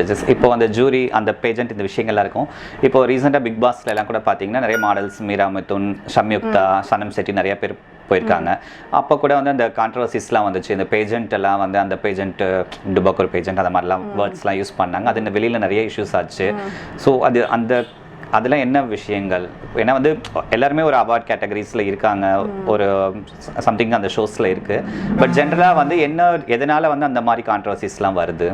Judges இப்போ அந்த jury அந்த பேஜெண்ட் இந்த விஷயங்கள்லாம் இருக்கும். இப்போ ரீசெண்டாக பிக் பாஸ்ல எல்லாம் கூட பார்த்தீங்கன்னா நிறைய மாடல்ஸ் மீரா மிதுன், சம்யுக்தா, சனம் செட்டி நிறைய பேர் போயிருக்காங்க. அப்போ கூட வந்து அந்த கான்ட்ரவர்சிஸ்லாம் வந்துச்சு. இந்த பேஜெண்ட் எல்லாம் வந்து அந்த பேஜெண்ட் டுபாக்கூர் பேஜெண்ட் அந்த மாதிரிலாம் வேர்ட்ஸ்லாம் யூஸ் பண்ணாங்க. அது இந்த வெளியில் நிறைய இஷ்யூஸ் ஆச்சு. ஸோ அதெல்லாம் என்ன விஷயங்கள்? ஏன்னா வந்து எல்லாருமே ஒரு அவார்ட் கேட்டகரிஸில் இருக்காங்க, ஒரு சம்திங் அந்த ஷோஸில் இருக்குது. பட் ஜென்ரலாக வந்து எதனால் வந்து அந்த மாதிரி கான்ட்ரவர்சிஸ்லாம் வருது?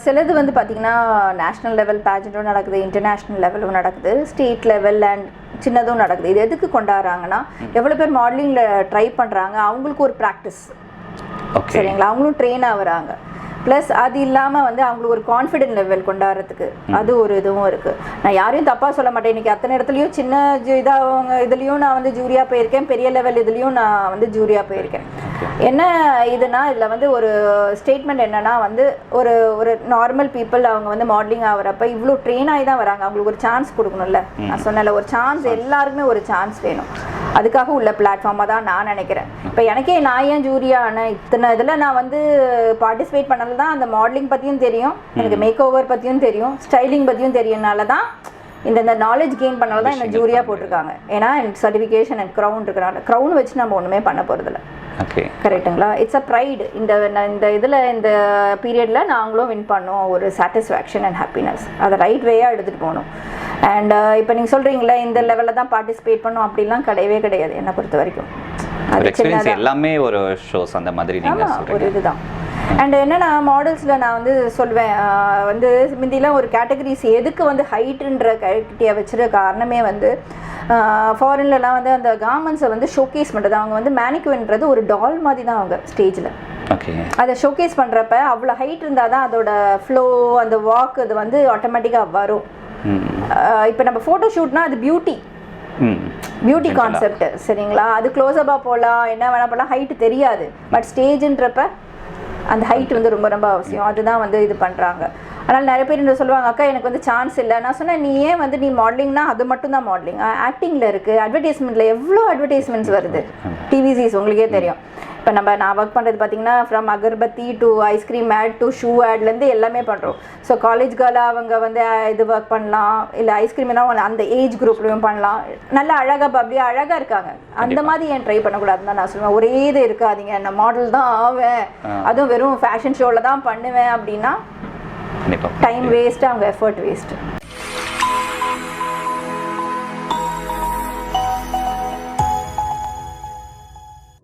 சிலது வந்து பார்த்திங்கன்னா நேஷ்னல் லெவல் பேஜெண்ட்டும் நடக்குது, இன்டர்நேஷ்னல் லெவலும் நடக்குது, ஸ்டேட் லெவல் அண்ட் சின்னதும் நடக்குது. இது எதுக்கு கொண்டாடுறாங்கன்னா, எவ்வளோ பேர் மாடலிங்கில் ட்ரை பண்ணுறாங்க, அவங்களுக்கு ஒரு ப்ராக்டிஸ், சரிங்களா, அவங்களும் ட்ரெயின் ஆகுறாங்க. ப்ளஸ் அது இல்லாமல் வந்து அவங்களுக்கு ஒரு கான்ஃபிடென்ட் லெவல் கொண்டாடுறதுக்கு அது ஒரு இதுவும் இருக்குது. நான் யாரையும் தப்பாக சொல்ல மாட்டேன். இன்றைக்கி அத்தனை இடத்துலையும் சின்ன இதாக இதுலேயும் நான் வந்து ஜூரியாக போயிருக்கேன், பெரிய லெவல் இதுலேயும் நான் வந்து ஜூரியாக போயிருக்கேன். என்ன இதுனா இதில் வந்து ஒரு ஸ்டேட்மெண்ட் என்னென்னா வந்து ஒரு ஒரு நார்மல் பீப்புள் அவங்க வந்து மாடலிங் ஆகிறப்ப இவ்வளோ ட்ரெயின் ஆகி தான் வராங்க. அவங்களுக்கு ஒரு சான்ஸ் கொடுக்கணும்ல. நான் சொன்னல, ஒரு சான்ஸ், எல்லாருக்குமே ஒரு சான்ஸ் வேணும். அதுக்காக உள்ள பிளாட்ஃபார்மாக தான் நான் நினைக்கிறேன். இப்போ எனக்கே நான் ஏன் ஜூரியான இத்தனை இதில் நான் வந்து பார்ட்டிசிபேட் பண்ணல தான் அந்த மாடலிங் பற்றியும் தெரியும், எனக்கு மேக் ஓவர் பற்றியும் தெரியும், ஸ்டைலிங் பற்றியும் தெரியும்னால தான் இந்த நாலேஜ் கெயின் பண்ணால தான் என்ன ஜூரியாக போட்டிருக்காங்க. ஏன்னா எனக்கு சர்டிஃபிகேஷன் அண்ட் க்ரௌன் இருக்கிறனால. க்ரௌன் வச்சு நம்ம ஒன்றுமே பண்ண போகிறதில்ல. கரெக்டுங்களா? It's a pride. இந்த இதில் இந்த பீரியடில் நாங்களும் வின் பண்ணோம், ஒரு சாட்டிஸ்ஃபேக்ஷன் அண்ட் ஹாப்பினஸ். அதை ரைட் வேயாக எடுத்துகிட்டு போகணும். அண்ட் இப்போ நீங்கள் சொல்கிறீங்களே இந்த லெவலில் தான் பார்ட்டிசிபேட் பண்ணோம், அப்படிலாம் கிடையவே கிடையாது என்னை பொறுத்த வரைக்கும். அது எல்லாமே ஒரு ஷோஸ் அந்த மாதிரி ஒரு இதுதான். அண்ட் என்னென்னா மாடல்ஸில் நான் வந்து சொல்வேன், வந்து முந்திலாம் ஒரு கேட்டகரிஸ் எதுக்கு வந்து ஹைட்டுன்ற கிட்டே வச்சுருக்க காரணமே வந்து ஃபாரின்லலாம் வந்து அந்த கார்மெண்ட்ஸை வந்து ஷோகேஸ் பண்ணுறது. அவங்க வந்து மேனிக்யூன்றது ஒரு டால் மாதிரி தான் அவங்க ஸ்டேஜில் அதை ஷோகேஸ் பண்ணுறப்ப அவ்வளோ ஹைட் இருந்தால் தான் அதோட ஃப்ளோ, அந்த வாக் அது வந்து ஆட்டோமேட்டிக்காக வரும். இப்போ நம்ம ஃபோட்டோ ஷூட்னா அது பியூட்டி கான்செப்ட், சரிங்களா? அது க்ளோஸ்அப்பாக போகலாம், என்ன வேணால் போகலாம், ஹைட்டு தெரியாது. பட் ஸ்டேஜுன்றப்ப அந்த ஹைட் வந்து ரொம்ப ரொம்ப அவசியம். அதுதான் வந்து இது பண்ணுறாங்க. ஆனால் நிறைய பேர் என்ன சொல்லுவாங்க, அக்கா எனக்கு வந்து சான்ஸ் இல்லை. நான் சொன்னேன், நீ ஏன் வந்து நீ மாடலிங்னா அது மட்டும் தான் மாடலிங். ஆக்டிங்கில் இருக்குது, அட்வர்டைஸ்மெண்ட்டில் எவ்வளோ அட்வர்டைஸ்மெண்ட்ஸ் வருது, டிவிசிஸ் உங்களுக்கே தெரியும். இப்போ நான் ஒர்க் பண்ணுறது பார்த்திங்கன்னா from agarbatti to ice cream ad to shoe ஆட்லேருந்து எல்லாமே பண்ணுறோம். ஸோ காலேஜ் கேர்ளாக அவங்க வந்து இது ஒர்க் பண்ணலாம், இல்லை ஐஸ்கிரீம்னா அந்த ஏஜ் குரூப்லையும் பண்ணலாம். நல்லா அழகாக பப்ளியாக அழகாக இருக்காங்க. அந்த மாதிரி ஏன் ட்ரை பண்ணக்கூடாதுன்னு தான் நான் சொல்லுவேன். ஒரே இது இருக்காதீங்க, நான் மாடல் தான் ஆவேன், அதுவும் வெறும் ஃபேஷன் ஷோவில் தான் பண்ணுவேன் அப்படின்னா டைம் வேஸ்ட்டு, அவங்க எஃபர்ட் வேஸ்ட்டு.